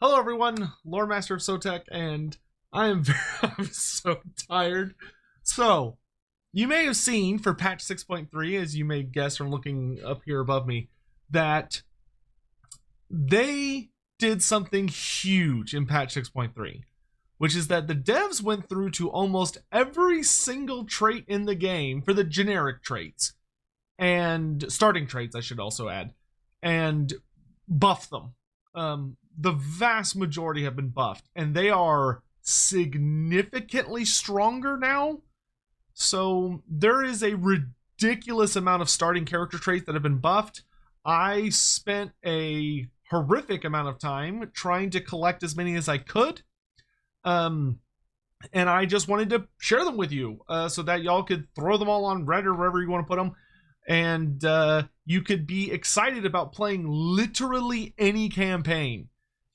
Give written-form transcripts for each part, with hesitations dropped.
Hello everyone, Lore Master of Sotek, and I'm so tired. So, you may have seen for patch 6.3, as you may guess from looking up here above me, that they did something huge in patch 6.3, which is that the devs went through to almost every single trait in the game for the generic traits, and starting traits I should also add, and buffed them. The vast majority have been buffed, and they are significantly stronger now. So there is a ridiculous amount of starting character traits that have been buffed. I spent a horrific amount of time trying to collect as many as I could. And I just wanted to share them with you so that y'all could throw them all on Reddit or wherever you want to put them. And you could be excited about playing literally any campaign,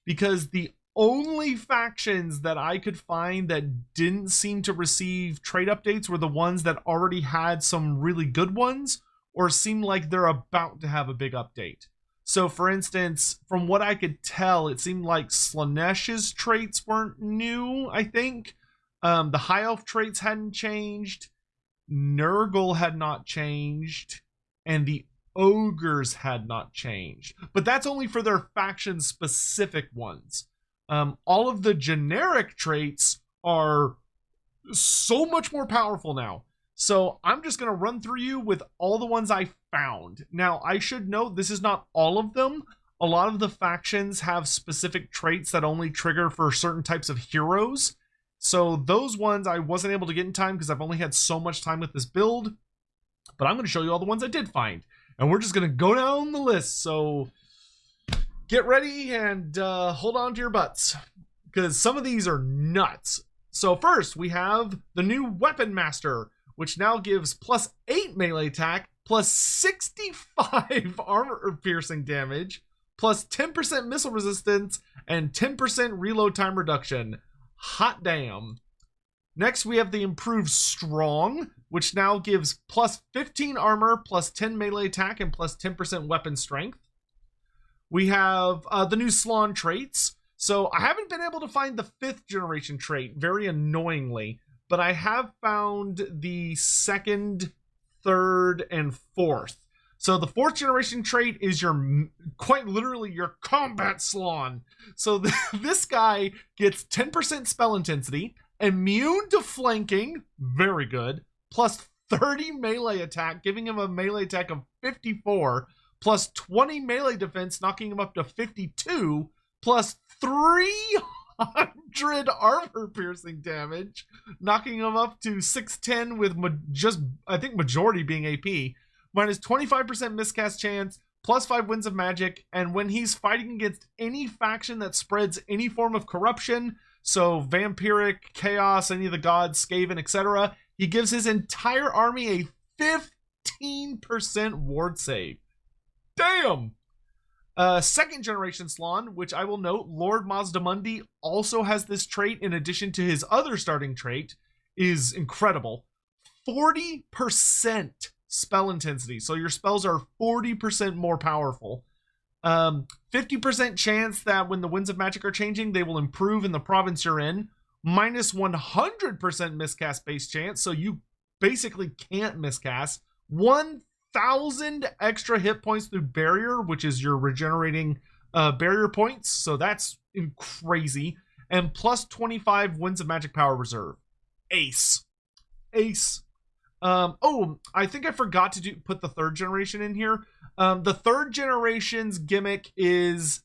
because the only factions that I could find that didn't seem to receive trait updates were the ones that already had some really good ones or seemed like they're about to have a big update. So for instance, from what I could tell, it seemed like Slaaneish's traits weren't new, I think. The High Elf traits hadn't changed. Nurgle had not changed. And the Ogres had not changed. But that's only for their faction-specific ones. All of the generic traits are so much more powerful now. So I'm just going to run through you with all the ones I found. Now, I should note this is not all of them. A lot of the factions have specific traits that only trigger for certain types of heroes. So those ones I wasn't able to get in time because I've only had so much time with this build. But I'm going to show you all the ones I did find. And we're just going to go down the list. So get ready and hold on to your butts, because some of these are nuts. So first, we have the new Weapon Master, which now gives plus 8 melee attack, plus 65 armor piercing damage, plus 10% missile resistance, and 10% reload time reduction. Hot damn. Next, we have the improved Strong, which now gives plus 15 armor, plus 10 melee attack, and plus 10% weapon strength. We have the new Slaanesh traits. So I haven't been able to find the 5th generation trait, very annoyingly, but I have found the 2nd, 3rd, and 4th. So the 4th generation trait is your, quite literally, your combat Slaanesh. So this guy gets 10% spell intensity, immune to flanking, very good, plus 30 melee attack, giving him a melee attack of 54, plus 20 melee defense, knocking him up to 52, plus 300 armor piercing damage, knocking him up to 610 with just, I think, majority being AP, minus 25% miscast chance, plus 5 winds of magic, and when he's fighting against any faction that spreads any form of corruption, so vampiric, chaos, any of the gods, Skaven, etc., he gives his entire army a 15% ward save. Damn! 2nd generation Slaanesh, which I will note, Lord Mazdamundi also has this trait in addition to his other starting trait, is incredible. 40% spell intensity, so your spells are 40% more powerful. 50% chance that when the winds of magic are changing, they will improve in the province you're in. Minus 100% miscast base chance, so you basically can't miscast. 1,000 extra hit points through barrier, which is your regenerating barrier points, so that's crazy. And plus 25 winds of magic power reserve. Ace. Oh, I think I forgot to put the 3rd generation in here. The 3rd generation's gimmick is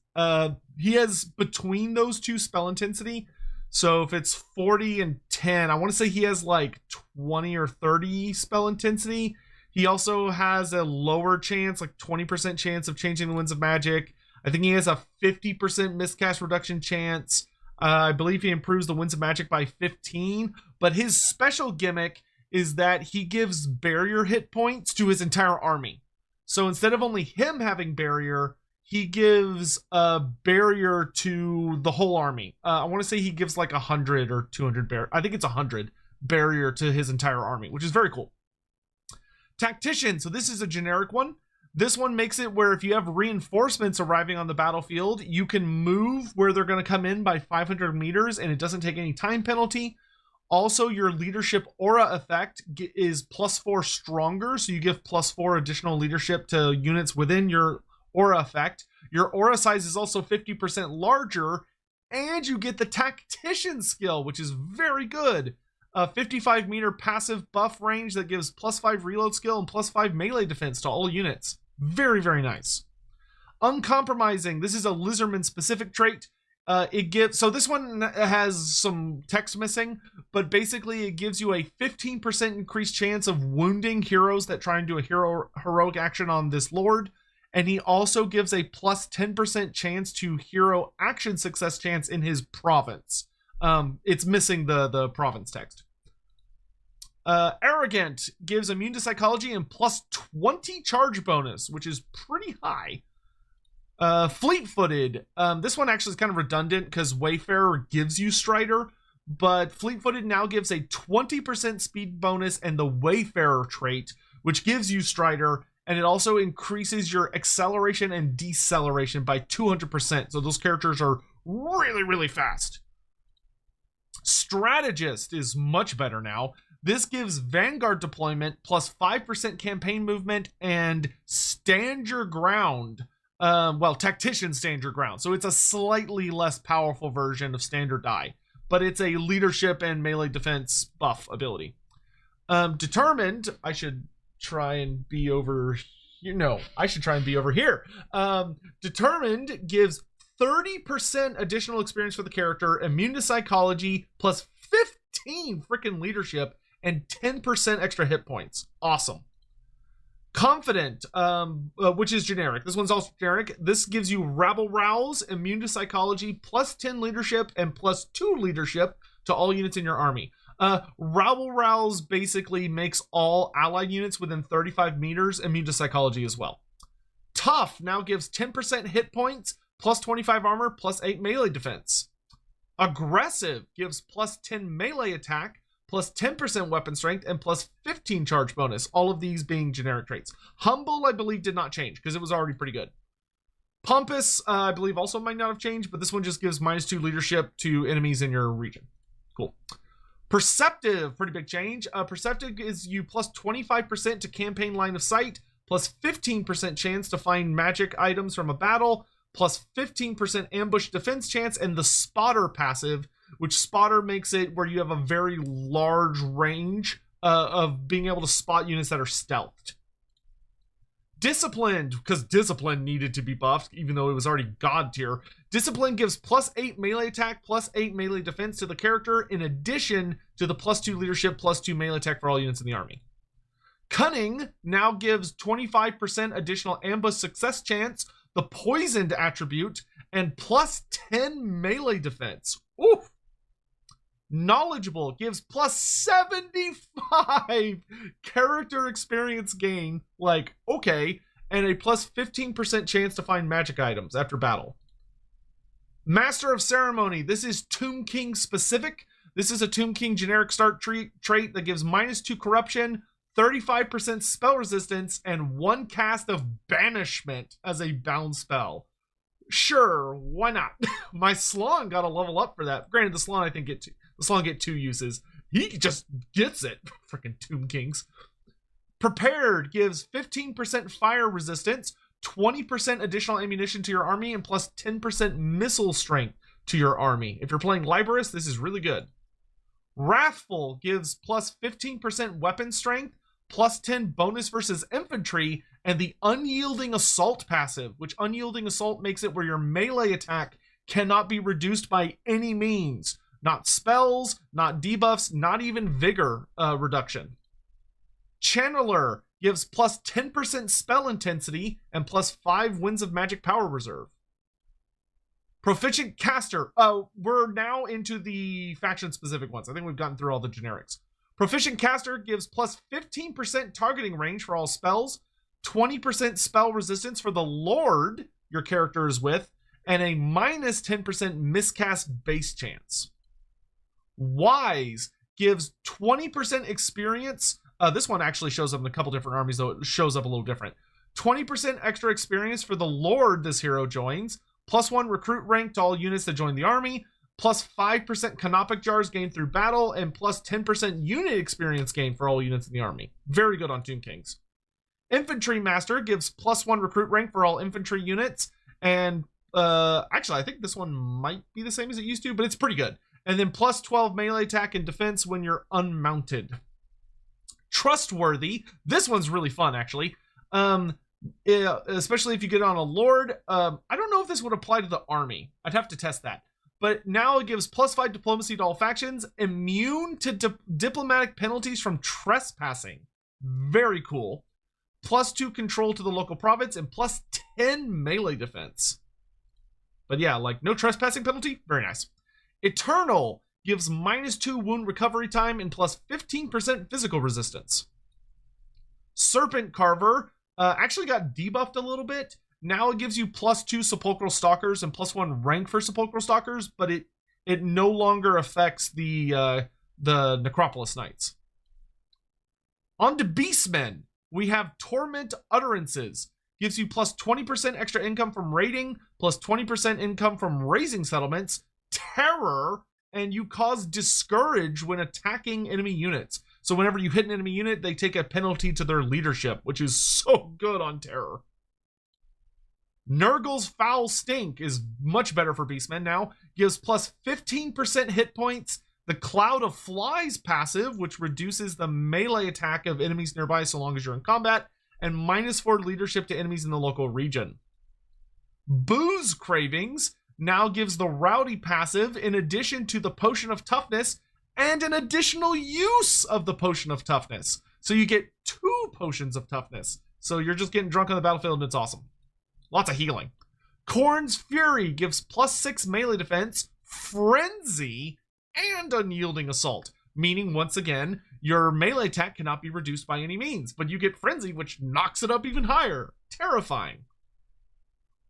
he has between those two spell intensity. So if it's 40 and 10, I want to say he has like 20 or 30 spell intensity. He also has a lower chance, like 20% chance of changing the winds of magic. I think he has a 50% miscast reduction chance. I believe he improves the winds of magic by 15. But his special gimmick is that he gives barrier hit points to his entire army. So instead of only him having barrier, he gives a barrier to the whole army. I want to say he gives like 100 or 200 barrier. I think it's 100 barrier to his entire army, which is very cool. Tactician. So this is a generic one. This one makes it where if you have reinforcements arriving on the battlefield, you can move where they're going to come in by 500 meters and it doesn't take any time penalty. Also, your leadership aura effect is +4 stronger, so you give +4 additional leadership to units within your aura effect. Your aura size is also 50% larger, and you get the Tactician skill, which is very good. A 55-meter passive buff range that gives +5 reload skill and +5 melee defense to all units. Very, very nice. Uncompromising. This is a Lizardman specific trait. So this one has some text missing, but basically it gives you a 15% increased chance of wounding heroes that try and do a heroic action on this lord. And he also gives a +10% chance to hero action success chance in his province. It's missing the province text. Arrogant gives immune to psychology and +20 charge bonus, which is pretty high. Fleet-footed. This one actually is kind of redundant because Wayfarer gives you Strider, but Fleet-footed now gives a 20% speed bonus and the Wayfarer trait, which gives you Strider, and it also increases your acceleration and deceleration by 200%. So those characters are really, really fast. Strategist is much better now. This gives Vanguard deployment +5% campaign movement and stand your ground. Tactician stand your ground. So it's a slightly less powerful version of Standard Die, but it's a leadership and melee defense buff ability. Determined, I should try and be over here. No, I should try and be over here. Determined gives 30% additional experience for the character, immune to psychology, +15 freaking leadership, and 10% extra hit points. Awesome. Confident, which is generic. This one's also generic. This gives you Rabble Rouse, immune to psychology, +10 leadership, and +2 leadership to all units in your army. Rabble Rouse basically makes all allied units within 35 meters immune to psychology as well. Tough now gives 10% hit points, +25 armor, +8 melee defense. Aggressive gives +10 melee attack, +10% weapon strength, and +15 charge bonus. All of these being generic traits. Humble, I believe, did not change because it was already pretty good. Pompous, I believe, also might not have changed, but this one just gives -2 leadership to enemies in your region. Cool. Perceptive, pretty big change. Perceptive gives you +25% to campaign line of sight, +15% chance to find magic items from a battle, +15% ambush defense chance, and the Spotter passive, which Spotter makes it where you have a very large range of being able to spot units that are stealthed. Disciplined, because Discipline needed to be buffed, even though it was already God tier. Discipline gives +8 melee attack, +8 melee defense to the character, in addition to the +2 leadership, +2 melee attack for all units in the army. Cunning now gives 25% additional ambush success chance, the poisoned attribute, and +10 melee defense. Oof. Knowledgeable gives +75 character experience gain, like, okay, and a +15% chance to find magic items after battle. Master of Ceremony, this is Tomb King specific. This is a Tomb King generic start trait that gives -2 corruption, 35% spell resistance, and 1 cast of banishment as a bound spell. Sure, why not? My Slon got a level up for that. Granted, the Slon get 2 uses. He just gets it. Freaking Tomb Kings. Prepared gives 15% fire resistance, 20% additional ammunition to your army, and +10% missile strength to your army. If you're playing Librarius, this is really good. Wrathful gives +15% weapon strength, +10 bonus versus infantry, and the Unyielding Assault passive, which Unyielding Assault makes it where your melee attack cannot be reduced by any means. Not spells, not debuffs, not even vigor reduction. Channeler gives +10% spell intensity and +5 Winds of Magic power reserve. Proficient Caster. We're now into the faction-specific ones. I think we've gotten through all the generics. Proficient Caster gives +15% targeting range for all spells, 20% spell resistance for the Lord your character is with, and a -10% miscast base chance. Wise gives 20% experience. This one actually shows up in a couple different armies, though it shows up a little different. 20% extra experience for the Lord this hero joins, +1 recruit rank to all units that join the army, +5% canopic jars gained through battle, and +10% unit experience gained for all units in the army. Very good on Tomb Kings. Infantry Master gives +1 recruit rank for all infantry units, and actually I think this one might be the same as it used to, but it's pretty good. And then +12 melee attack and defense when you're unmounted. Trustworthy, this one's really fun actually. Especially if you get on a Lord. I don't know if this would apply to the army. I'd have to test that. But now it gives +5 diplomacy to all factions, immune to diplomatic penalties from trespassing. Very cool. +2 control to the local province and +10 melee defense. But yeah, like no trespassing penalty. Very nice. Eternal gives -2 wound recovery time and +15% physical resistance. Serpent Carver actually got debuffed a little bit. Now it gives you +2 Sepulchral Stalkers and +1 rank for Sepulchral Stalkers, but it no longer affects the Necropolis Knights. On to Beastmen, we have Torment Utterances. Gives you +20% extra income from raiding, +20% income from raising settlements, terror, and you cause discourage when attacking enemy units. So whenever you hit an enemy unit, they take a penalty to their leadership, which is so good on terror. Nurgle's Foul Stink is much better for Beastmen now. Gives +15% hit points. The Cloud of Flies passive, which reduces the melee attack of enemies nearby so long as you're in combat. And -4 leadership to enemies in the local region. Booze Cravings now gives the Rowdy passive in addition to the Potion of Toughness and an additional use of the Potion of Toughness. So you get 2 Potions of Toughness. So you're just getting drunk on the battlefield and it's awesome. Lots of healing. Khorne's Fury gives +6 melee defense, Frenzy, and Unyielding Assault. Meaning, once again, your melee attack cannot be reduced by any means, but you get Frenzy, which knocks it up even higher. Terrifying.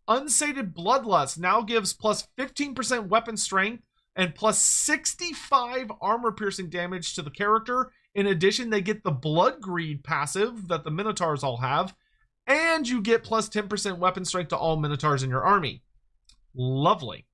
Unsated Bloodlust now gives +15% weapon strength and +65 armor-piercing damage to the character. In addition, they get the Blood Greed passive that the Minotaurs all have, and you get +10% weapon strength to all Minotaurs in your army. Lovely.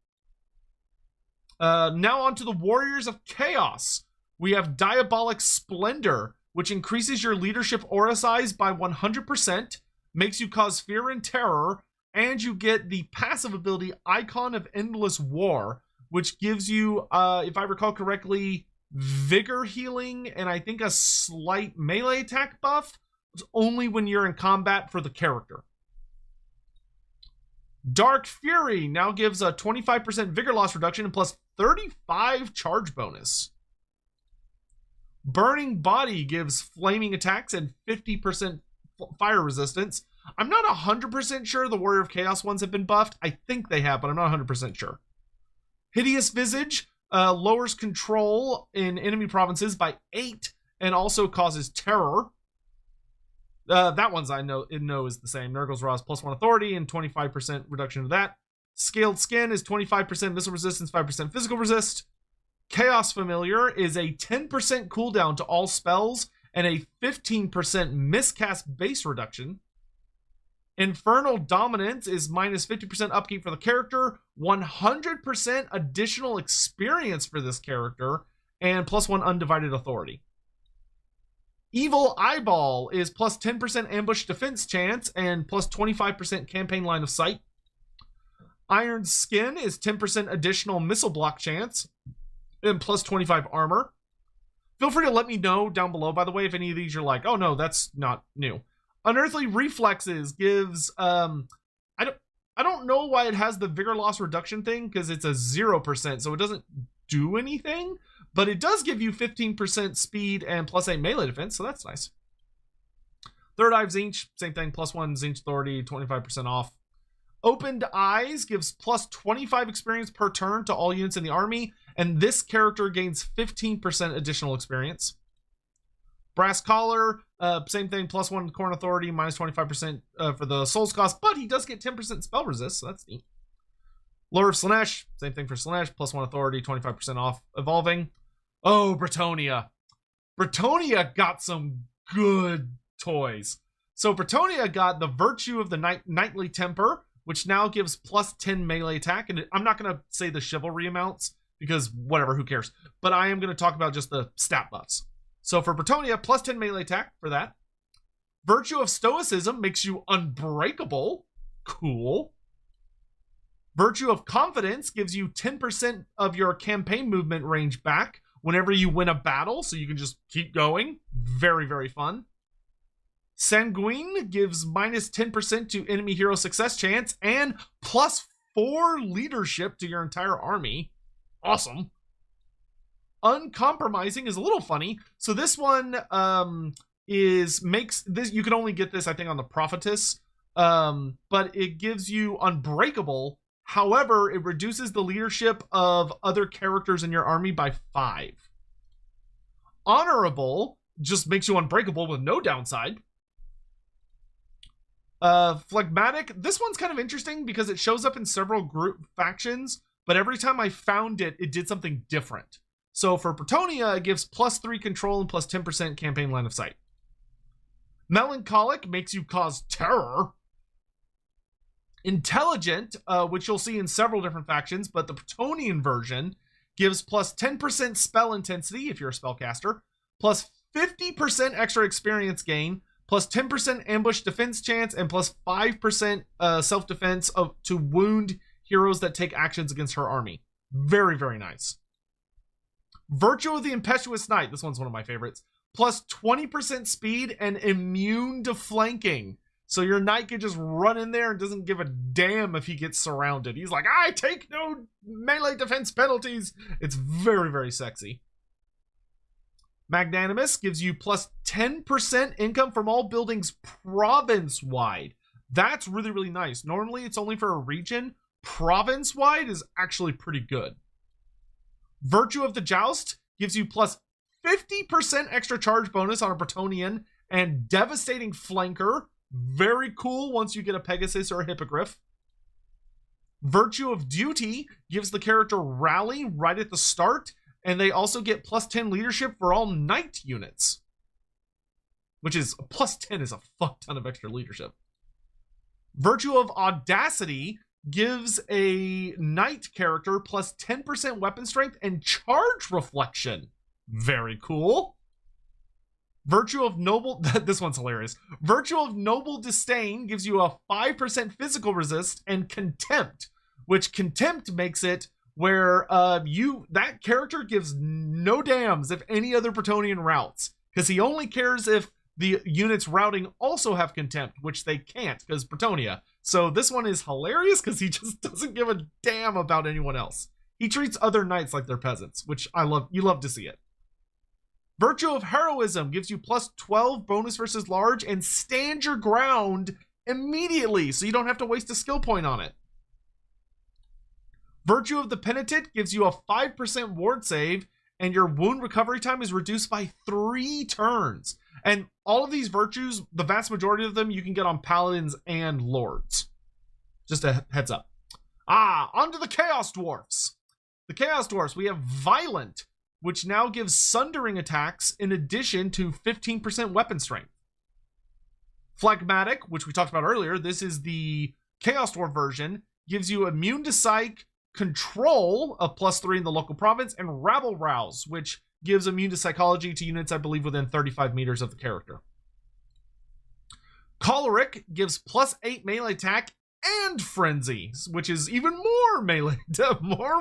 Now on to the Warriors of Chaos. We have Diabolic Splendour, which increases your leadership aura size by 100%, makes you cause fear and terror, and you get the passive ability Icon of Endless War, which gives you, if I recall correctly, vigor healing and I think a slight melee attack buff. It's only when you're in combat for the character. Dark Fury now gives a 25% vigor loss reduction and +35 charge bonus. Burning Body gives flaming attacks and 50% fire resistance. I'm not 100% sure the Warrior of Chaos ones have been buffed. I think they have, but I'm not 100% sure. Hideous Visage lowers control in enemy provinces by 8 and also causes terror. That one's I know is the same. Nurgle's Raw is +1 authority and 25% reduction to that. Scaled Skin is 25% missile resistance, 5% physical resist. Chaos Familiar is a 10% cooldown to all spells and a 15% miscast base reduction. Infernal Dominance is -50% upkeep for the character, 100% additional experience for this character, and +1 undivided authority. Evil Eyeball is +10% ambush defense chance and +25% campaign line of sight. Iron Skin is 10% additional missile block chance and +25 armor. Feel free to let me know down below, by the way, if any of these you're like, oh no, that's not new. Unearthly Reflexes gives, I don't know why it has the vigor loss reduction thing, because it's a 0%, so it doesn't do anything, but it does give you 15% speed and +8 melee defense, so that's nice. Third Eye of Tzeentch, same thing, +1 Tzeentch authority, 25% off. Opened Eyes gives +25 experience per turn to all units in the army, and this character gains 15% additional experience. Brass Collar, same thing, +1 Khorne authority, -25% for the souls cost, but he does get 10% spell resist, so that's neat. Lure of Slaanesh, same thing for Slaanesh, +1 authority, 25% off evolving. Oh, Bretonnia. Bretonnia got some good toys. So Bretonnia got the Virtue of the Knightly Temper, which now gives plus 10 melee attack. And I'm not going to say the chivalry amounts because whatever, who cares? But I am going to talk about just the stat buffs. So for Bretonnia, plus 10 melee attack for that. Virtue of Stoicism makes you unbreakable. Cool. Virtue of Confidence gives you 10% of your campaign movement range back whenever you win a battle, so you can just keep going. Very, very fun. Sanguine gives minus 10% to enemy hero success chance and plus 4 leadership to your entire army. Awesome. Uncompromising is a little funny. So this one makes this, you can only get this I think on the Prophetess, but it gives you Unbreakable. However, it reduces the leadership of other characters in your army by 5. Honorable just makes you unbreakable with no downside. Phlegmatic, this one's kind of interesting because it shows up in several group factions, but every time I found it, it did something different. So for Bretonnia, it gives plus 3 control and plus 10% campaign line of sight. Melancholic makes you cause terror. Intelligent, which you'll see in several different factions, but the Bretonnian version gives plus 10% spell intensity if you're a spellcaster, plus 50% extra experience gain, plus 10% ambush defense chance, and plus 5% self-defense to wound heroes that take actions against her army. Very, very nice. Virtue of the Impetuous Knight, this one's one of my favorites, plus 20% speed and immune to flanking. So your knight can just run in there and doesn't give a damn if he gets surrounded. He's like, I take no melee defense penalties. It's very, very sexy. Magnanimous gives you plus 10% income from all buildings province-wide. That's really, really nice. Normally it's only for a region. Province-wide is actually pretty good. Virtue of the Joust gives you plus 50% extra charge bonus on a Bretonnian and devastating flanker. Very cool once you get a Pegasus or a Hippogriff. Virtue of Duty gives the character rally right at the start, and they also get plus 10 leadership for all knight units. Which is, plus 10 is a fuck ton of extra leadership. Virtue of Audacity gives a knight character plus 10% weapon strength and charge reflection. Very cool. Virtue of Noble, this one's hilarious. Virtue of Noble Disdain gives you a 5% physical resist and Contempt, which Contempt makes it where that character gives no damns if any other Bretonnian routes, because he only cares if the units routing also have Contempt, which they can't because Bretonnia. So this one is hilarious because he just doesn't give a damn about anyone else. He treats other knights like they're peasants, which I love. You love to see it. Virtue of Heroism gives you plus 12 bonus versus large and stand your ground immediately, so you don't have to waste a skill point on it. Virtue of the Penitent gives you a 5% ward save, and your wound recovery time is reduced by 3 turns. And all of these virtues, the vast majority of them, you can get on Paladins and Lords. Just a heads up. Onto the Chaos Dwarfs. The Chaos Dwarfs, we have Violent, which now gives sundering attacks in addition to 15% weapon strength. Phlegmatic, which we talked about earlier, this is the Chaos Dwarf version, gives you immune to psych, control of plus 3 in the local province, and Rabble Rouse, which gives immune to psychology to units, I believe, within 35 meters of the character. Choleric gives plus 8 melee attack and Frenzy, which is even more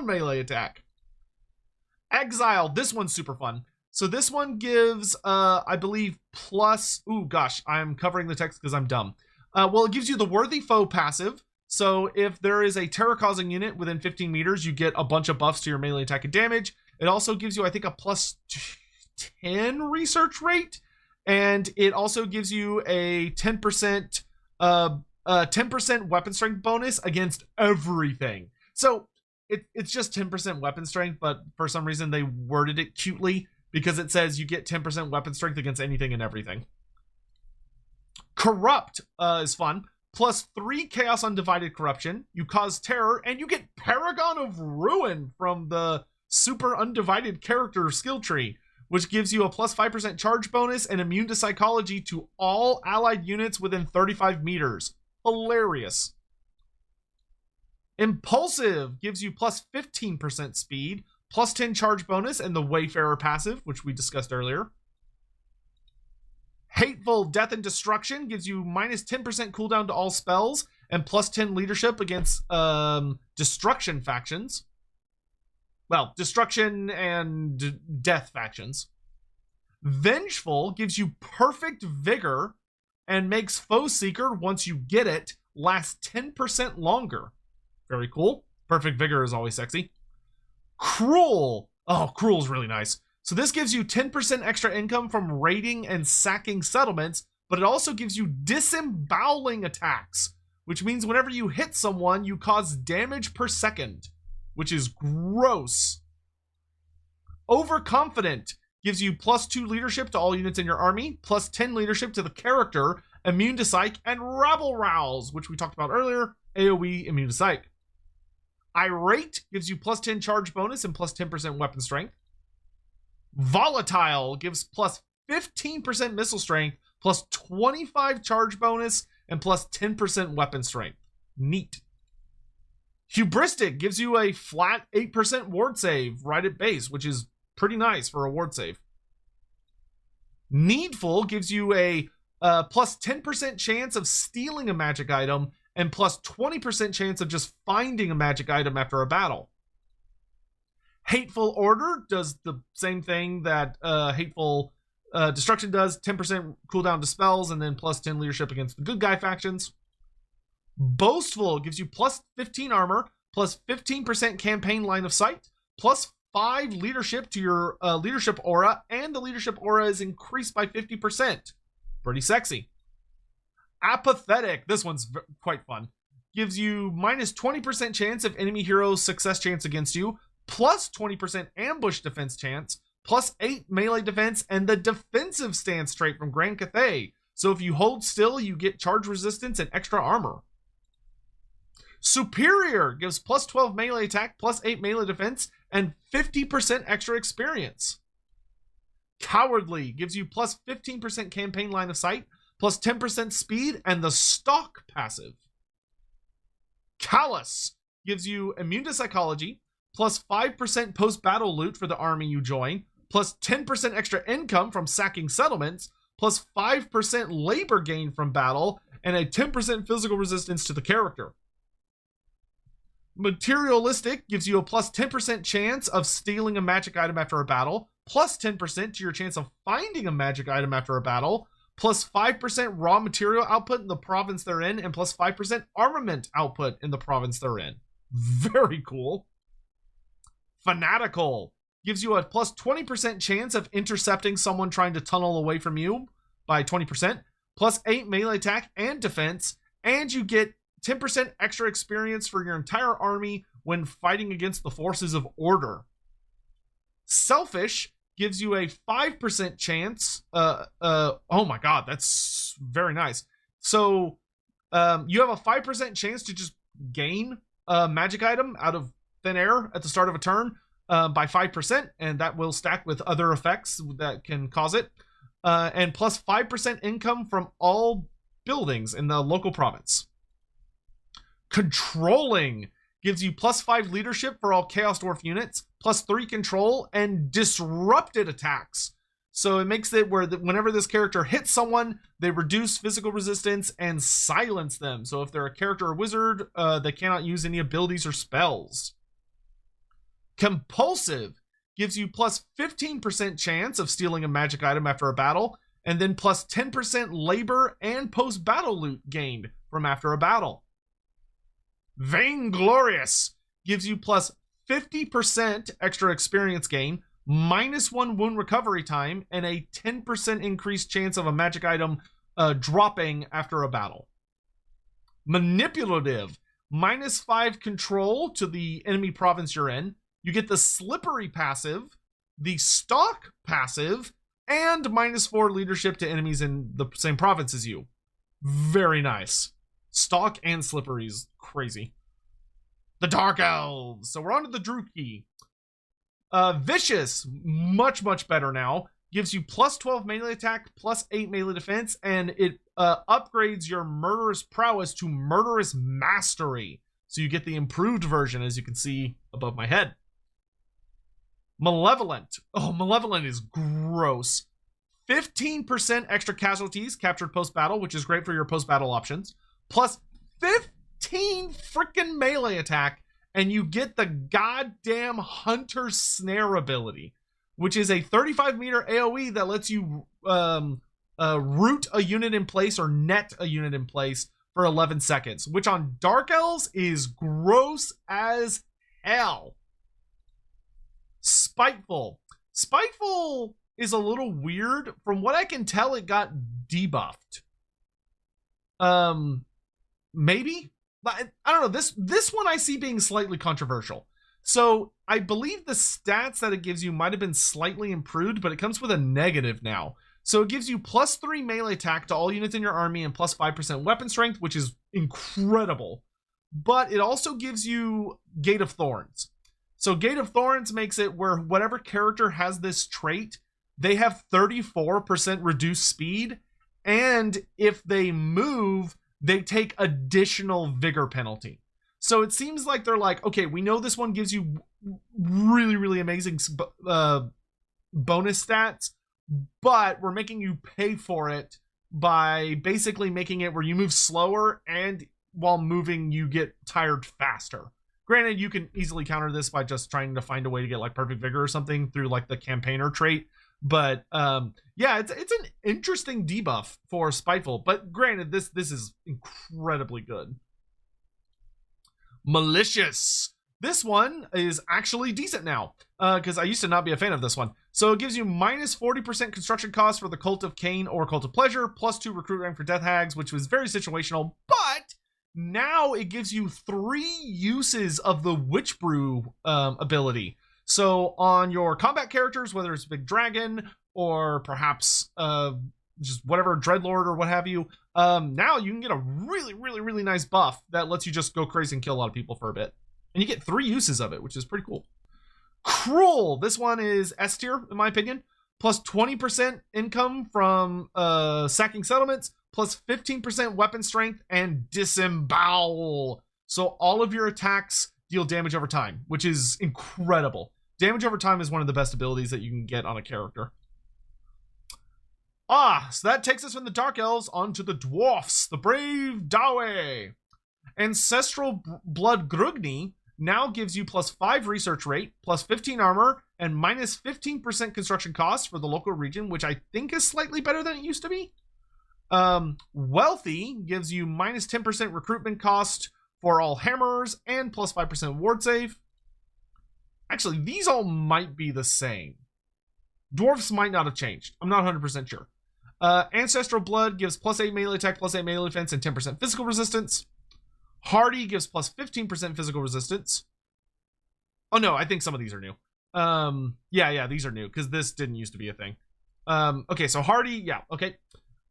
melee attack. Exile, this one's super fun. So this one gives, I believe, plus... Ooh, gosh, I'm covering the text because I'm dumb. Well, it gives you the Worthy Foe passive. So if there is a terror-causing unit within 15 meters, you get a bunch of buffs to your melee attack and damage. It also gives you, I think, a plus 10 research rate. And it also gives you a 10% weapon strength bonus against everything. So it's just 10% weapon strength, but for some reason they worded it cutely because it says you get 10% weapon strength against anything and everything. Corrupt is fun. Plus 3 Chaos Undivided Corruption. You cause terror, and you get Paragon of Ruin from the Super Undivided Character skill tree, which gives you a plus 5% charge bonus and immune to psychology to all allied units within 35 meters. Hilarious. Impulsive gives you plus 15% speed, plus 10 charge bonus, and the Wayfarer passive, which we discussed earlier. Hateful Death and Destruction gives you minus 10% cooldown to all spells and plus 10 leadership against destruction factions. Well, destruction and death factions. Vengeful gives you perfect vigor and makes Foe Seeker, once you get it, last 10% longer. Very cool. Perfect vigor is always sexy. Cruel. Oh, Cruel is really nice. So this gives you 10% extra income from raiding and sacking settlements, but it also gives you disemboweling attacks, which means whenever you hit someone, you cause damage per second, which is gross. Overconfident gives you plus 2 leadership to all units in your army, plus 10 leadership to the character, immune to psych, and rabble rouse, which we talked about earlier, AoE immune to psych. Irate gives you plus 10 charge bonus and plus 10% weapon strength. Volatile gives plus 15% missile strength, plus 25 charge bonus, and plus 10% weapon strength. Neat. Hubristic gives you a flat 8% ward save right at base, which is pretty nice for a ward save. Needful gives you a plus 10% chance of stealing a magic item and plus 20% chance of just finding a magic item after a battle. Hateful Order does the same thing that Hateful Destruction does, 10% cooldown to spells and then plus 10 leadership against the good guy factions. Boastful gives you plus 15 armor, plus 15% campaign line of sight, plus 5 leadership to your leadership aura, and the leadership aura is increased by 50%. Pretty sexy. Apathetic, this one's quite fun, gives you minus 20% chance of enemy hero's success chance against you, plus 20% ambush defense chance, plus 8 melee defense, and the defensive stance trait from Grand Cathay. So if you hold still, you get charge resistance and extra armor. Superior gives plus 12 melee attack, plus 8 melee defense, and 50% extra experience. Cowardly gives you plus 15% campaign line of sight, plus 10% speed, and the Stalk passive. Callous gives you immune to psychology, plus 5% post-battle loot for the army you join, plus 10% extra income from sacking settlements, plus 5% labor gain from battle, and a 10% physical resistance to the character. Materialistic gives you a plus 10% chance of stealing a magic item after a battle, plus 10% to your chance of finding a magic item after a battle, plus 5% raw material output in the province they're in, and plus 5% armament output in the province they're in. Very cool. Fanatical gives you a plus 20% chance of intercepting someone trying to tunnel away from you by 20%, plus 8 melee attack and defense, and you get 10% extra experience for your entire army when fighting against the forces of order. Selfish gives you a 5% chance. Oh my god, that's very nice. So you have a 5% chance to just gain a magic item out of thin air at the start of a turn by 5%, and that will stack with other effects that can cause it. And plus 5% income from all buildings in the local province. Controlling gives you plus 5 leadership for all Chaos Dwarf units, plus 3 control, and disrupted attacks. So it makes it where whenever this character hits someone, they reduce physical resistance and silence them. So if they're a character or wizard, they cannot use any abilities or spells. Compulsive gives you plus 15% chance of stealing a magic item after a battle, and then plus 10% labor and post-battle loot gained from after a battle. Vainglorious gives you plus 50% extra experience gain, minus 1 wound recovery time, and a 10% increased chance of a magic item dropping after a battle. Manipulative, minus 5 control to the enemy province you're in. You get the Slippery passive, the Stalk passive, and minus 4 leadership to enemies in the same province as you. Very nice. Stalk and Slippery is crazy. The Dark Elves. So we're on to the Druchii. Vicious, much better now. Gives you plus 12 melee attack, plus 8 melee defense, and it upgrades your murderous prowess to murderous mastery. So you get the improved version, as you can see above my head. Malevolent. Oh, Malevolent is gross. 15% extra casualties captured post-battle, which is great for your post-battle options. Plus 15 freaking melee attack, and you get the goddamn Hunter Snare ability, which is a 35-meter AoE that lets you root a unit in place or net a unit in place for 11 seconds, which on Dark Elves is gross as hell. Spiteful. Spiteful is a little weird. From what I can tell, it got debuffed. Maybe? I don't know. This one I see being slightly controversial. So I believe the stats that it gives you might have been slightly improved, but it comes with a negative now. So it gives you plus 3 melee attack to all units in your army and plus 5% weapon strength, which is incredible. But it also gives you Gate of Thorns. So Gate of Thorns makes it where whatever character has this trait, they have 34% reduced speed. And if they move, they take additional vigor penalty. So it seems like they're like, okay, we know this one gives you really amazing bonus stats, but we're making you pay for it by basically making it where you move slower, and while moving you get tired faster. Granted, you can easily counter this by just trying to find a way to get like perfect vigor or something through like the campaigner trait. But yeah, it's an interesting debuff for Spiteful. But granted, this is incredibly good. Malicious. This one is actually decent now, because I used to not be a fan of this one. So it gives you minus 40% construction cost for the Cult of Cain or Cult of Pleasure, plus 2 recruit rank for Death Hags, which was very situational. But now it gives you 3 uses of the Witch Brew ability. So on your combat characters, whether it's Big Dragon or perhaps just whatever, Dreadlord or what have you, now you can get a really nice buff that lets you just go crazy and kill a lot of people for a bit. And you get 3 uses of it, which is pretty cool. Cruel. This one is S tier, in my opinion. Plus 20% income from sacking settlements, plus 15% weapon strength, and disembowel. So all of your attacks deal damage over time, which is incredible. Damage over time is one of the best abilities that you can get on a character. So that takes us from the Dark Elves onto the Dwarfs, the Brave Dawe. Ancestral Blood Grugni now gives you plus 5 research rate, plus 15 armor, and minus 15% construction cost for the local region, which I think is slightly better than it used to be. Wealthy gives you minus 10% recruitment cost for all hammerers and plus 5% ward save. Actually, these all might be the same. Dwarfs might not have changed. I'm not 100% sure. Ancestral Blood gives plus 8 melee attack, plus 8 melee defense, and 10% physical resistance. Hardy gives plus 15% physical resistance. Oh no, I think some of these are new. Yeah, these are new because this didn't used to be a thing. Okay, so Hardy, yeah, okay.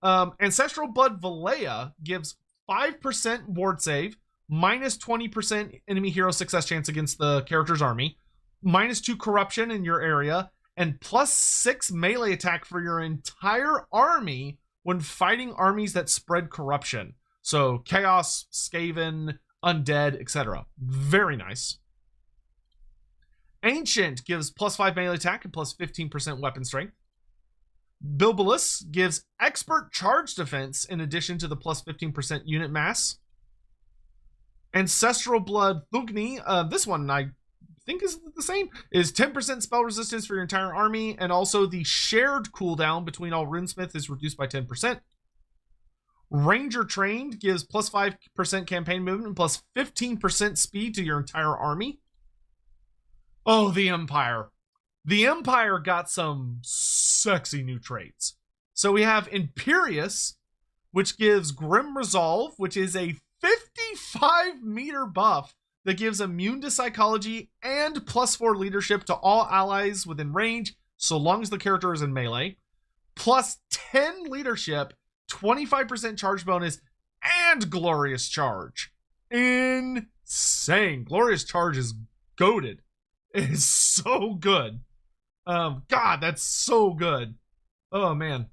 Ancestral Blood Valea gives 5% ward save, minus 20% enemy hero success chance against the character's army, minus 2 corruption in your area, and plus 6 melee attack for your entire army when fighting armies that spread corruption. So Chaos, Skaven, Undead, etc. Very nice. Ancient gives plus 5 melee attack and plus 15% weapon strength. Bilbolus gives expert charge defense in addition to the plus 15% unit mass. Ancestral Blood Thugni, this one I think is the same, is 10% spell resistance for your entire army, and also the shared cooldown between all runesmiths is reduced by 10%. Ranger Trained gives plus 5% campaign movement and plus 15% speed to your entire army. Oh, the Empire. The Empire got some sexy new traits. So we have Imperious, which gives Grim Resolve, which is a 55-meter buff that gives immune to psychology and plus 4 leadership to all allies within range, so long as the character is in melee. Plus 10 leadership, 25% charge bonus, and Glorious Charge. Insane. Glorious Charge is goated. is so good. God, that's so good. Oh man.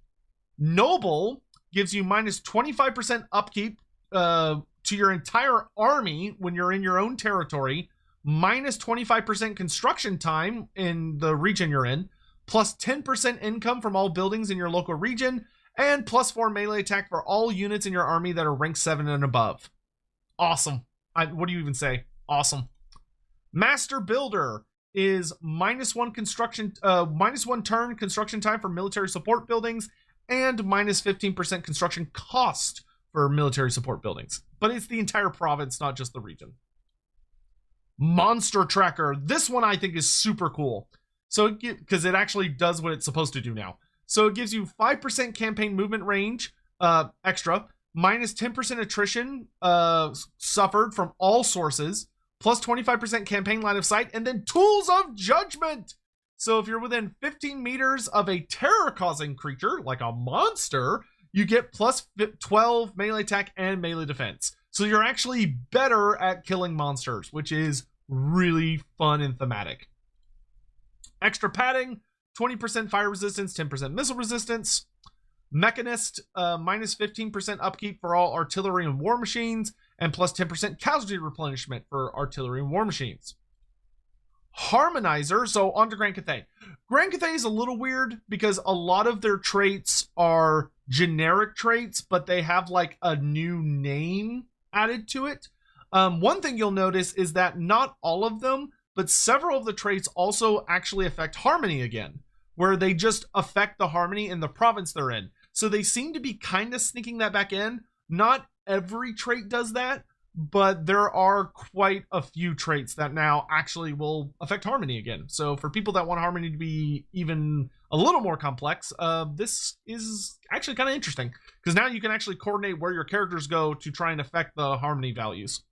Noble gives you minus 25% upkeep to your entire army when you're in your own territory, minus 25% construction time in the region you're in, plus 10% income from all buildings in your local region, and plus 4 melee attack for all units in your army that are rank 7 and above. Awesome. What do you even say? Awesome. Master Builder is minus 1 turn construction time for military support buildings and minus 15% construction cost for military support buildings. But it's the entire province, not just the region. Monster Tracker. This one I think is super cool. So, because it actually does what it's supposed to do now. So it gives you 5% campaign movement range extra, minus 10% attrition suffered from all sources, plus 25% campaign line of sight, and then Tools of Judgment. So if you're within 15 meters of a terror-causing creature, like a monster, you get plus 12 melee attack and melee defense. So you're actually better at killing monsters, which is really fun and thematic. Extra padding, 20% fire resistance, 10% missile resistance. Mechanist, minus 15% upkeep for all artillery and war machines, and plus 10% casualty replenishment for artillery and war machines. Harmonizer, so on to Grand Cathay. Grand Cathay is a little weird because a lot of their traits are generic traits, but they have like a new name added to it. One thing you'll notice is that not all of them, but several of the traits also actually affect harmony again, where they just affect the harmony in the province they're in. So they seem to be kind of sneaking that back in. Not every trait does that, but there are quite a few traits that now actually will affect harmony again. So for people that want harmony to be even a little more complex, this is actually kind of interesting, because now you can actually coordinate where your characters go to try and affect the harmony values.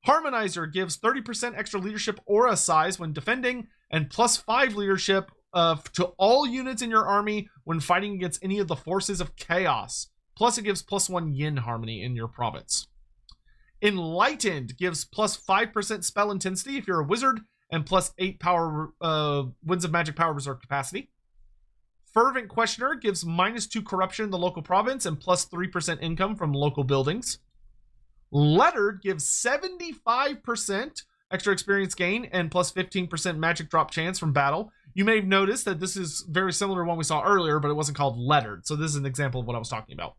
Harmonizer gives 30% extra leadership aura size when defending, and plus 5 leadership to all units in your army when fighting against any of the forces of chaos. Plus it gives plus 1 yin harmony in your province. Enlightened gives plus 5% spell intensity if you're a wizard, and plus 8 power Winds of Magic power reserve capacity. Fervent Questioner gives minus 2 corruption in the local province and plus 3% income from local buildings. Lettered gives 75% extra experience gain and plus 15% magic drop chance from battle. You may have noticed that this is very similar to one we saw earlier, but it wasn't called Lettered. So this is an example of what I was talking about.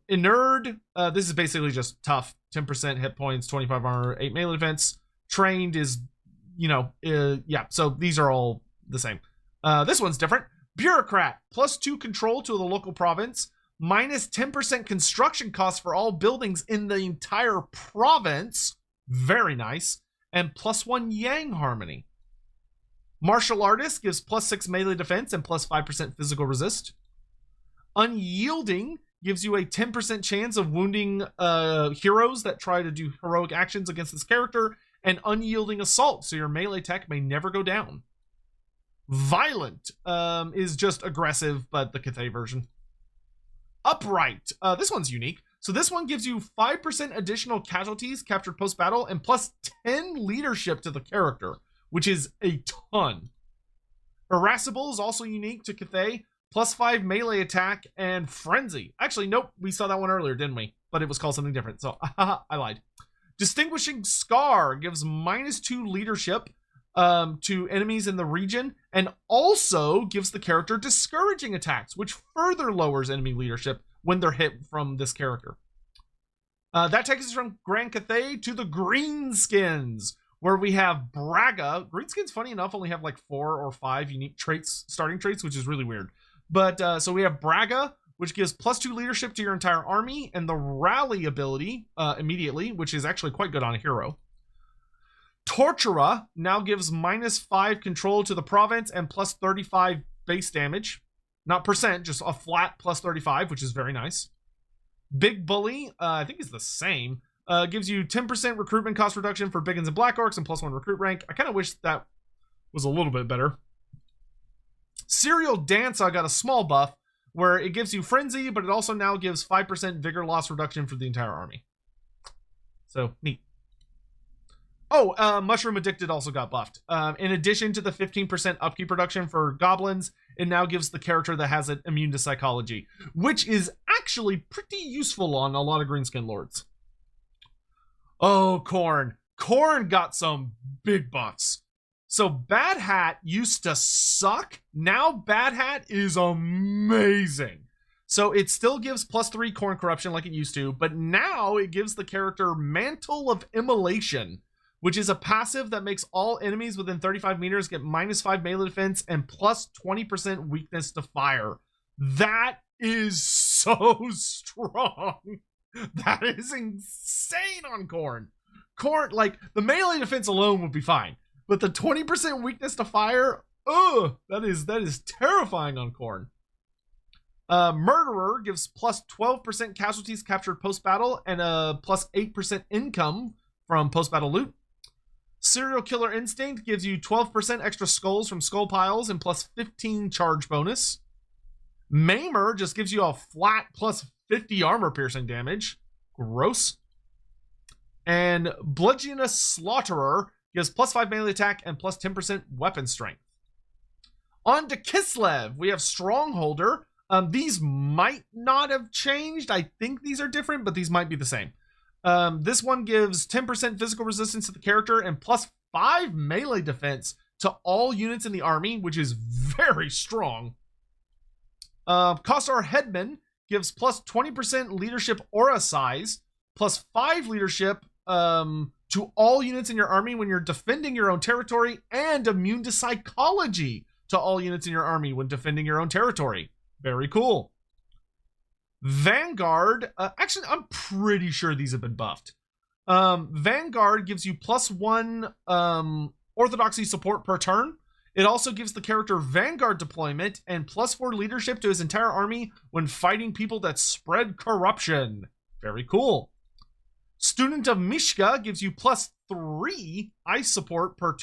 Inerd, this is basically just tough. 10% hit points, 25 armor, 8 melee defense. Trained is, yeah, so these are all the same. This one's different. Bureaucrat, plus 2 control to the local province, minus 10% construction costs for all buildings in the entire province. Very nice. And plus 1 yang harmony. Martial Artist gives plus 6 melee defense and plus 5% physical resist. Unyielding gives you a 10% chance of wounding heroes that try to do heroic actions against this character, and Unyielding Assault, so your melee attack may never go down. Violent is just aggressive, but the Cathay version. Upright, this one's unique. So this one gives you 5% additional casualties captured post-battle and plus 10 leadership to the character, which is a ton. Irascible is also unique to Cathay, plus 5 melee attack and frenzy. Actually, nope, we saw that one earlier, didn't we? But it was called something different, so I lied. Distinguishing Scar gives minus 2 leadership to enemies in the region, and also gives the character discouraging attacks, which further lowers enemy leadership when they're hit from this character. That takes us from Grand Cathay to the Greenskins, where we have Braga. Greenskins, funny enough, only have like 4 or 5 unique traits, starting traits, which is really weird. But so we have Braga, which gives plus 2 leadership to your entire army, and the rally ability immediately, which is actually quite good on a hero. Tortura now gives minus 5 control to the province and plus 35 base damage. Not percent, just a flat plus 35, which is very nice. Big Bully, I think is the same. Gives you 10% recruitment cost reduction for Biggins and Black Orcs and plus 1 recruit rank. I kind of wish that was a little bit better. Serial Dancer got a small buff where it gives you Frenzy, but it also now gives 5% vigor loss reduction for the entire army. So, neat. Oh, Mushroom Addicted also got buffed. In addition to the 15% upkeep reduction for goblins, it now gives the character that has it immune to psychology, which is actually pretty useful on a lot of Greenskin Lords. Oh, Khorne. Khorne got some big buffs. So Bad Hat used to suck. Now Bad Hat is amazing. So it still gives +3 Khorne Corruption like it used to, but now it gives the character Mantle of Immolation, which is a passive that makes all enemies within 35 meters get -5 melee defense and +20% weakness to fire. That is so strong. That is insane on Khorne. Khorne, like, the melee defense alone would be fine, but the 20% weakness to fire, that is terrifying on Khorne. Murderer gives +12% casualties captured post-battle and a +8% income from post-battle loot. Serial Killer Instinct gives you 12% extra skulls from skull piles and +15 charge bonus. Maimer just gives you a flat +50 armor piercing damage. Gross. And Bludgeonous Slaughterer gives +5 melee attack and +10% weapon strength. On to Kislev, we have Strongholder. These might not have changed. I think these are different, but these might be the same. This one gives 10% physical resistance to the character and +5 melee defense to all units in the army, which is very strong. Kostar Headman gives +20% leadership aura size, +5 leadership to all units in your army when you're defending your own territory, and immune to psychology to all units in your army when defending your own territory. Very cool. Vanguard, actually, I'm pretty sure these have been buffed. Vanguard gives you +1 orthodoxy support per turn. It also gives the character Vanguard deployment and +4 leadership to his entire army when fighting people that spread corruption. Very cool. Student of Mishka gives you +3 ice support per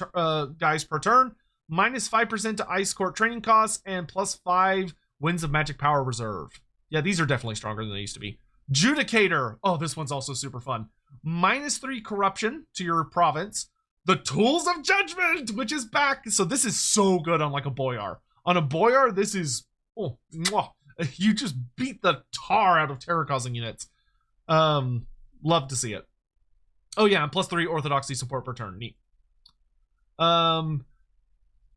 guys per turn, -5% to ice court training costs, and +5 Winds of Magic Power Reserve. Yeah, these are definitely stronger than they used to be. Judicator. Oh, this one's also super fun. -3 corruption to your province. The Tools of Judgment, which is back. So this is so good on like a Boyar. On a Boyar, this is, oh, mwah. You just beat the tar out of terror-causing units. Love to see it. Oh yeah, and +3 orthodoxy support per turn. Neat.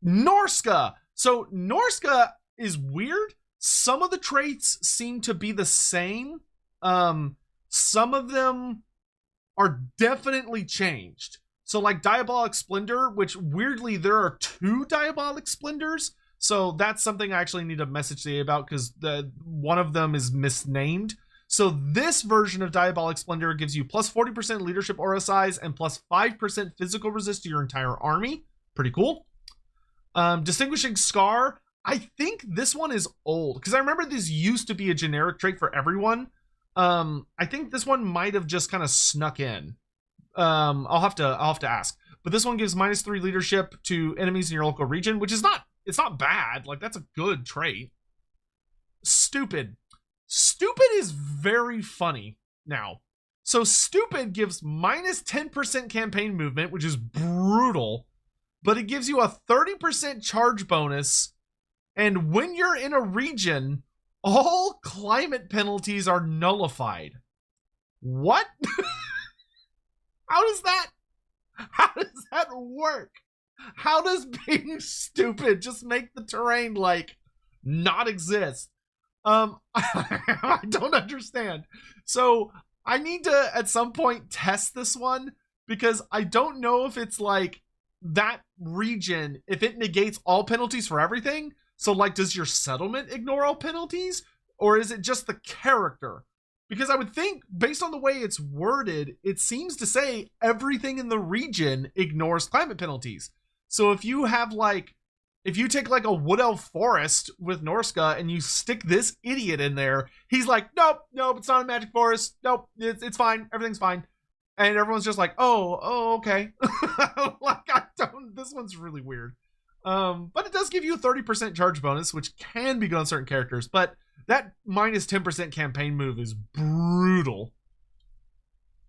Norsca. So Norsca is weird. Some of the traits seem to be the same. Some of them are definitely changed. So like Diabolic Splendour, which weirdly there are 2 Diabolic Splendors. So that's something I actually need to message you about because one of them is misnamed. So this version of Diabolic Splendour gives you +40% leadership aura size and +5% physical resist to your entire army. Pretty cool. Distinguishing Scar. I think this one is old because I remember this used to be a generic trait for everyone. I think this one might have just kind of snuck in. I'll have to ask. But this one gives -3 leadership to enemies in your local region, which is it's not bad. Like that's a good trait. Stupid. Stupid is very funny now. So Stupid gives -10% campaign movement, which is brutal, but it gives you a 30% charge bonus. And when you're in a region, all climate penalties are nullified. What? How does that work? How does being stupid just make the terrain like not exist? I don't understand. So I need to at some point test this one because I don't know if it's like that region, if it negates all penalties for everything. So like, does your settlement ignore all penalties or is it just the character? Because I would think based on the way it's worded, it seems to say everything in the region ignores climate penalties. So if you have like, if you take like a Wood Elf forest with Norsca and you stick this idiot in there, he's like, nope, it's not a magic forest. Nope, it's fine. Everything's fine. And everyone's just like, oh, okay. Like, this one's really weird. But it does give you a 30% charge bonus, which can be good on certain characters. But that -10% campaign move is brutal.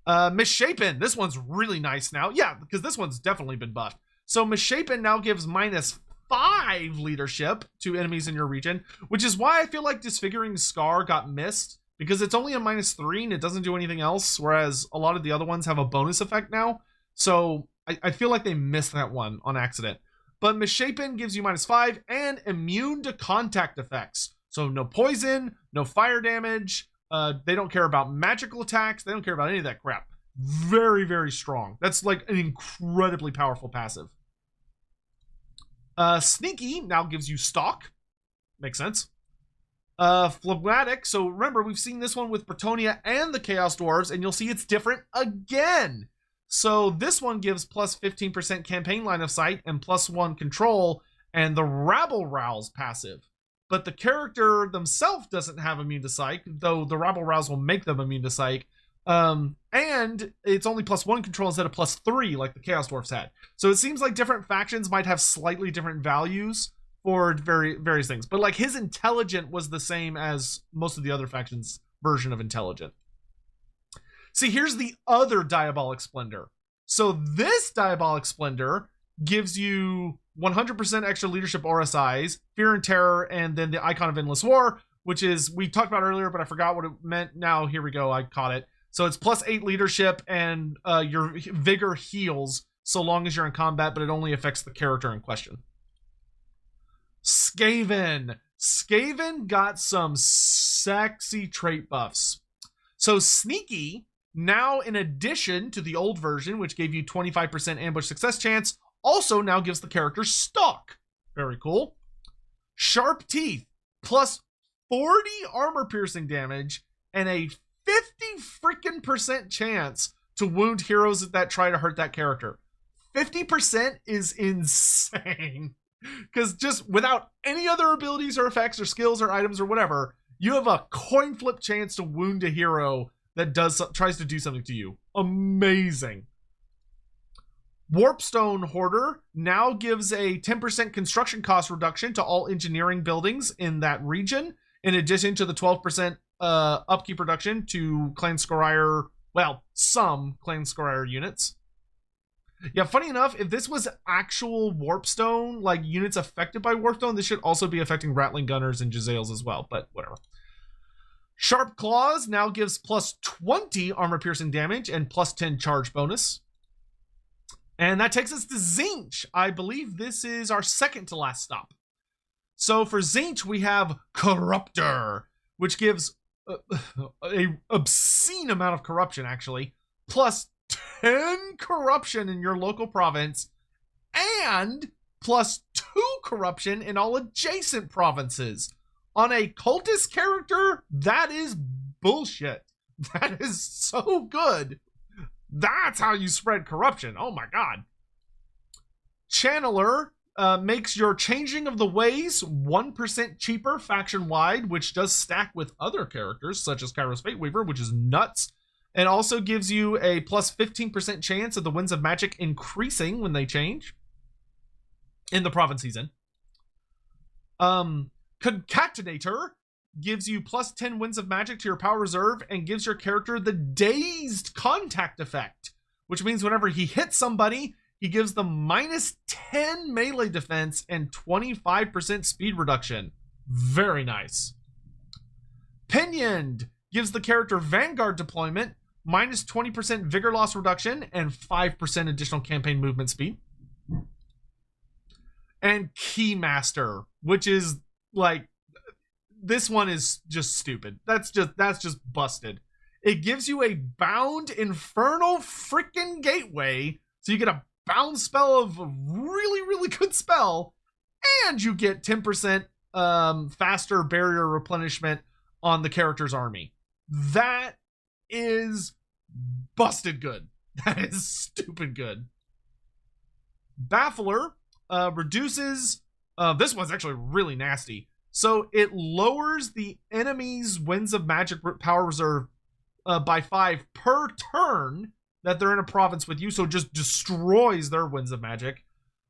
Misshapen, this one's really nice now. Yeah, because this one's definitely been buffed. So Misshapen now gives -5 leadership to enemies in your region, which is why I feel like Disfiguring Scar got missed, because it's only a -3 and it doesn't do anything else, whereas a lot of the other ones have a bonus effect now. So I feel like they missed that one on accident. But Misshapen gives you -5 and immune to contact effects. So no poison, no fire damage. They don't care about magical attacks. They don't care about any of that crap. Very, very strong. That's like an incredibly powerful passive. Sneaky now gives you Stalk. Makes sense. Phlegmatic. So remember, we've seen this one with Bretonnia and the Chaos Dwarves, and you'll see it's different again. So this one gives +15% campaign line of sight and +1 control and the Rabble Rouse passive. But the character themselves doesn't have immune to psych, though the Rabble Rouse will make them immune to psych. And it's only +1 control instead of +3 like the Chaos Dwarfs had. So it seems like different factions might have slightly different values for various things. But like his Intelligent was the same as most of the other factions' version of Intelligent. See, here's the other Diabolic Splendour. So this Diabolic Splendour gives you 100% extra leadership RSIs, Fear and Terror, and then the Icon of Endless War, which is, we talked about earlier, but I forgot what it meant. Now, here we go, I caught it. So it's +8 leadership, and your vigor heals so long as you're in combat, but it only affects the character in question. Skaven. Skaven got some sexy trait buffs. So Sneaky, now in addition to the old version, which gave you 25% ambush success chance, also now gives the character Stalk. Very cool. Sharp Teeth, +40 armor piercing damage and a 50% chance to wound heroes that try to hurt that character. 50% is insane. Because just without any other abilities or effects or skills or items or whatever, you have a coin flip chance to wound a hero that tries to do something to you. Amazing. Warpstone Hoarder now gives a 10% construction cost reduction to all engineering buildings in that region, in addition to the 12% upkeep reduction to Clan Scorier, well, some Clan Scorier units. Yeah, funny enough, if this was actual Warpstone, like units affected by Warpstone, this should also be affecting Rattling Gunners and Jezzails as well, but whatever. Sharp Claws now gives +20 armor piercing damage and +10 charge bonus. And that takes us to Tzeentch. I believe this is our second to last stop. So for Tzeentch, we have Corruptor, which gives a obscene amount of corruption, actually, +10 corruption in your local province, and +2 corruption in all adjacent provinces. On a cultist character, that is bullshit. That is so good. That's how you spread corruption. Oh my god. Channeler makes your changing of the ways 1% cheaper faction-wide, which does stack with other characters, such as Kairos Fateweaver, which is nuts. It also gives you a +15% chance of the Winds of Magic increasing when they change in the province season. Concatenator gives you +10 Winds of Magic to your power reserve and gives your character the Dazed Contact effect, which means whenever he hits somebody, he gives them -10 melee defense and 25% speed reduction. Very nice. Pinioned gives the character Vanguard deployment, -20% vigor loss reduction and 5% additional campaign movement speed. And Keymaster, which is like, this one is just stupid. That's just busted. It gives you a bound infernal freaking gateway, so you get a bound spell of a really, really good spell, and you get 10% faster barrier replenishment on the character's army. That is busted good. That is stupid good. Baffler reduces, this one's actually really nasty. So it lowers the enemy's Winds of Magic power reserve by 5 per turn that they're in a province with you, so it just destroys their Winds of Magic.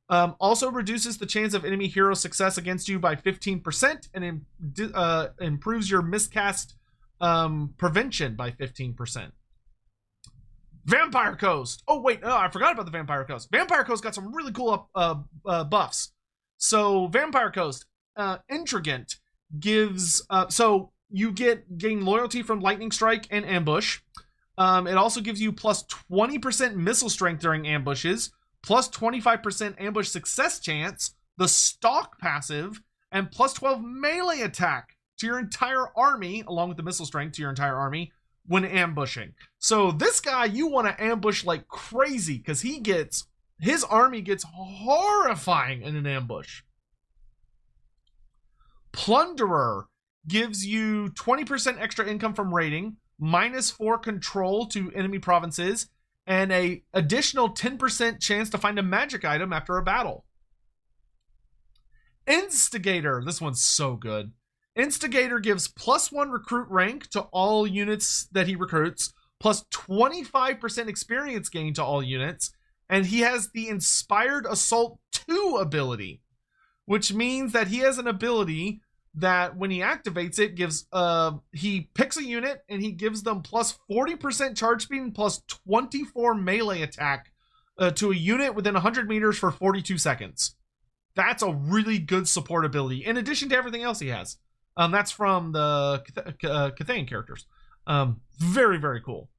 Also reduces the chance of enemy hero success against you by 15% and improves your miscast prevention by 15%. Vampire Coast. Oh, wait. Oh, I forgot about the Vampire Coast. Vampire Coast got some really cool buffs. So, Vampire Coast, Intrigant gives... so, you gain loyalty from Lightning Strike and Ambush. It also gives you plus 20% missile strength during ambushes, plus 25% ambush success chance, the Stalk passive, and plus 12 melee attack to your entire army, along with the missile strength to your entire army, when ambushing. So this guy, you want to ambush like crazy, because his army gets horrifying in an ambush. Plunderer gives you 20% extra income from raiding, -4 control to enemy provinces, and a additional 10% chance to find a magic item after a battle. Instigator, this one's so good. Instigator gives +1 recruit rank to all units that he recruits, plus 25% experience gain to all units, and he has the Inspired Assault 2 ability, which means that he has an ability that when he activates it gives he picks a unit and he gives them plus 40% charge speed and plus 24 melee attack to a unit within 100 meters for 42 seconds. That's a really good support ability, in addition to everything else he has. That's from the Cathane characters. Very, very cool.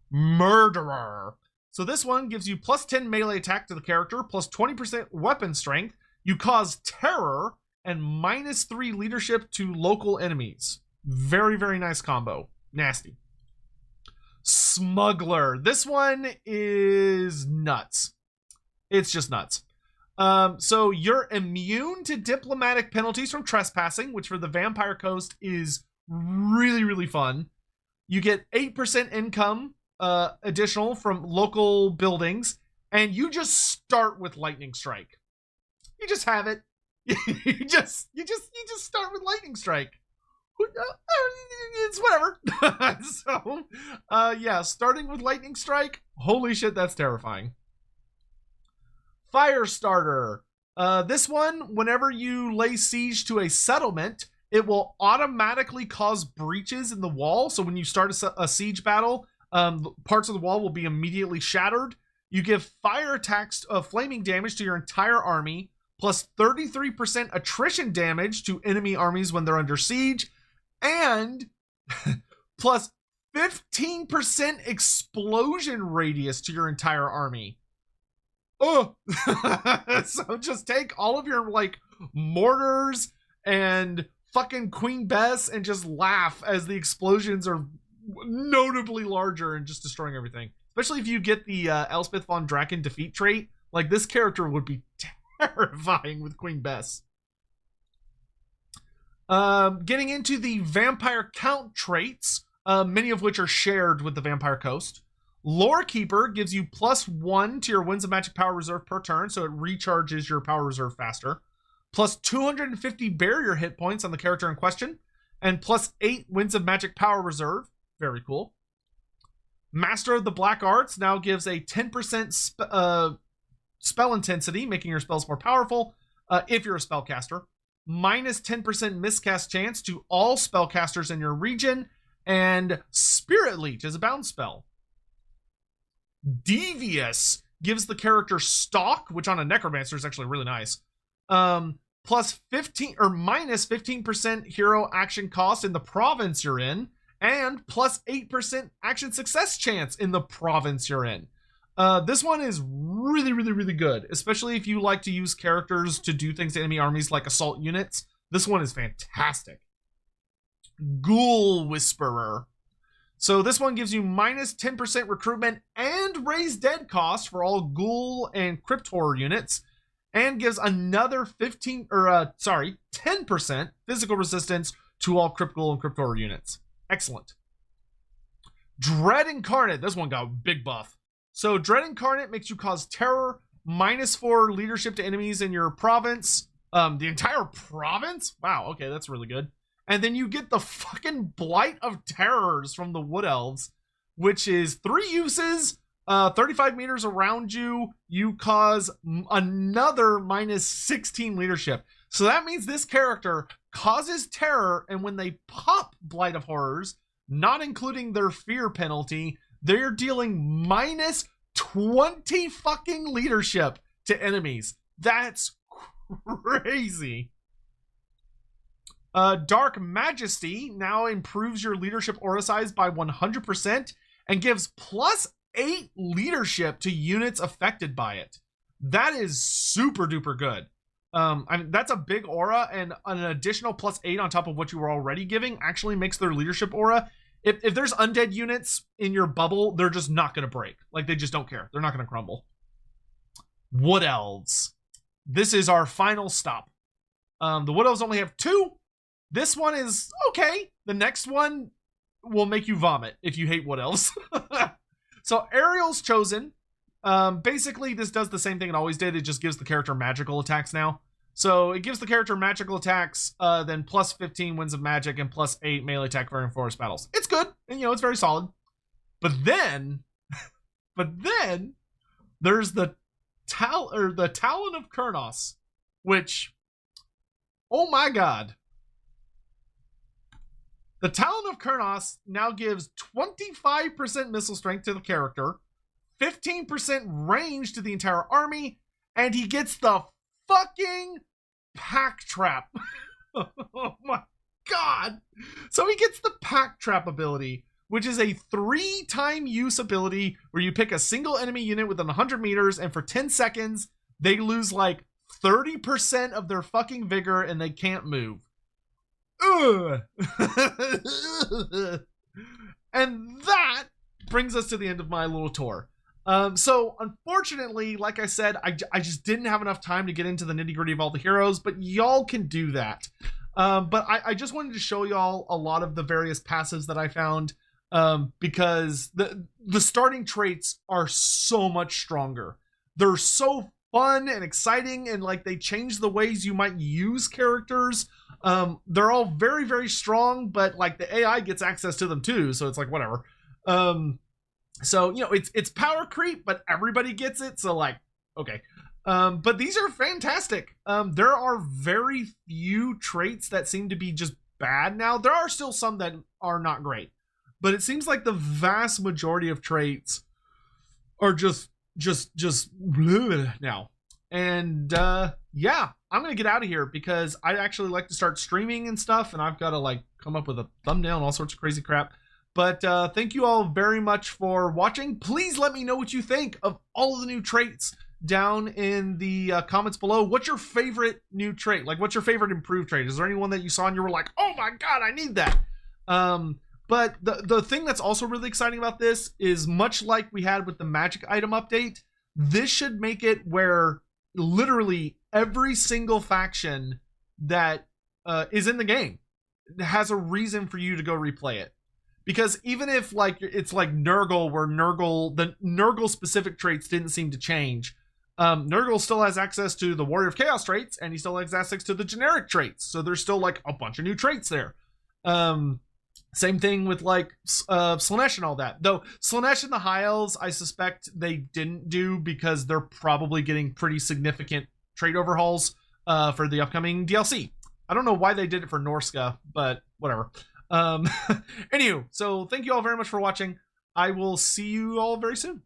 Murderer. So this one gives you plus 10 melee attack to the character, plus 20% weapon strength. You cause terror, and -3 leadership to local enemies. Very, very nice combo. Nasty. Smuggler. This one is nuts. It's just nuts. So you're immune to diplomatic penalties from trespassing, which for the Vampire Coast is really, really fun. You get 8% income additional from local buildings, and you just start with Lightning Strike. You just have it. you just start with Lightning Strike. It's whatever. So, yeah, starting with Lightning Strike. Holy shit, that's terrifying. Firestarter. This one, whenever you lay siege to a settlement, it will automatically cause breaches in the wall. So when you start a siege battle, parts of the wall will be immediately shattered. You give fire attacks of flaming damage to your entire army, plus 33% attrition damage to enemy armies when they're under siege, and plus 15% explosion radius to your entire army. Oh, so just take all of your like mortars and fucking Queen Bess and just laugh as the explosions are notably larger and just destroying everything. Especially if you get the Elspeth von Draken defeat trait, like this character would be terrifying with Queen Bess. Getting into the Vampire Count traits, many of which are shared with the Vampire Coast. Lorekeeper gives you +1 to your Winds of Magic Power Reserve per turn, so it recharges your Power Reserve faster. Plus 250 barrier hit points on the character in question, and plus 8 Winds of Magic Power Reserve. Very cool. Master of the Black Arts now gives a 10% spell intensity, making your spells more powerful if you're a spellcaster. -10% miscast chance to all spellcasters in your region, and Spirit Leech is a bound spell. Devious gives the character Stalk, which on a Necromancer is actually really nice. Plus 15 or -15% hero action cost in the province you're in, and plus 8% action success chance in the province you're in. This one is really, really, really good, especially if you like to use characters to do things to enemy armies like assault units. This one is fantastic. Ghoul Whisperer. So this one gives you -10% recruitment and raise dead cost for all Ghoul and Crypt Horror units, and gives another 10% physical resistance to all Crypt Ghoul and Crypt Horror units. Excellent. Dread Incarnate. This one got a big buff. So Dread Incarnate makes you cause terror, -4 leadership to enemies in your province. The entire province? Wow, okay, that's really good. And then you get the fucking Blight of Terrors from the Wood Elves, which is 3 uses, 35 meters around you. You cause another -16 leadership. So that means this character causes terror, and when they pop Blight of Horrors, not including their fear penalty, they're dealing minus 20 fucking leadership to enemies. That's crazy. Dark Majesty now improves your leadership aura size by 100% and gives plus 8 leadership to units affected by it. That is super duper good. I mean, that's a big aura, and an additional plus 8 on top of what you were already giving actually makes their leadership aura. If there's undead units in your bubble, they're just not going to break. Like, they just don't care. They're not going to crumble. Wood Elves. This is our final stop. The Wood Elves only have 2. This one is okay. The next one will make you vomit if you hate Wood Elves. So Ariel's chosen. Basically, this does the same thing it always did. It just gives the character magical attacks now. So it gives the character magical attacks, then plus 15 winds of magic and plus 8 melee attack for forest battles. It's good, and it's very solid. But then there's the Talon of Kurnos, which, oh my god. The Talon of Kurnos now gives 25% missile strength to the character, 15% range to the entire army, and he gets the fucking Pack Trap. Oh my god. So he gets the Pack Trap ability, which is a 3-time use ability where you pick a single enemy unit within 100 meters, and for 10 seconds, they lose like 30% of their fucking vigor and they can't move. Ugh. And that brings us to the end of my little tour. So unfortunately, like I said, I just didn't have enough time to get into the nitty gritty of all the heroes, but y'all can do that. But I just wanted to show y'all a lot of the various passives that I found, because the starting traits are so much stronger. They're so fun and exciting, and like they change the ways you might use characters. They're all very, very strong, but like the AI gets access to them too, so it's like whatever. So it's power creep, but everybody gets it, so like okay. But these are fantastic. There are very few traits that seem to be just bad now. There are still some that are not great, but it seems like the vast majority of traits are just bleh now. And yeah, I'm gonna get out of here because I actually like to start streaming and stuff, and I've got to like come up with a thumbnail and all sorts of crazy crap. But thank you all very much for watching. Please let me know what you think of all of the new traits down in the comments below. What's your favorite new trait? Like, what's your favorite improved trait? Is there anyone that you saw and you were like, oh my god, I need that? But the thing that's also really exciting about this is, much like we had with the magic item update, this should make it where literally every single faction that is in the game has a reason for you to go replay it. Because even if like it's like Nurgle, where the Nurgle specific traits didn't seem to change, Nurgle still has access to the Warrior of Chaos traits, and he still has access to the generic traits. So there's still like a bunch of new traits there. Same thing with like Slaanesh and all that. Though Slaanesh and the High Elves, I suspect they didn't do because they're probably getting pretty significant trait overhauls for the upcoming DLC. I don't know why they did it for Norsca, but whatever. Anywho, so thank you all very much for watching. I will see you all very soon.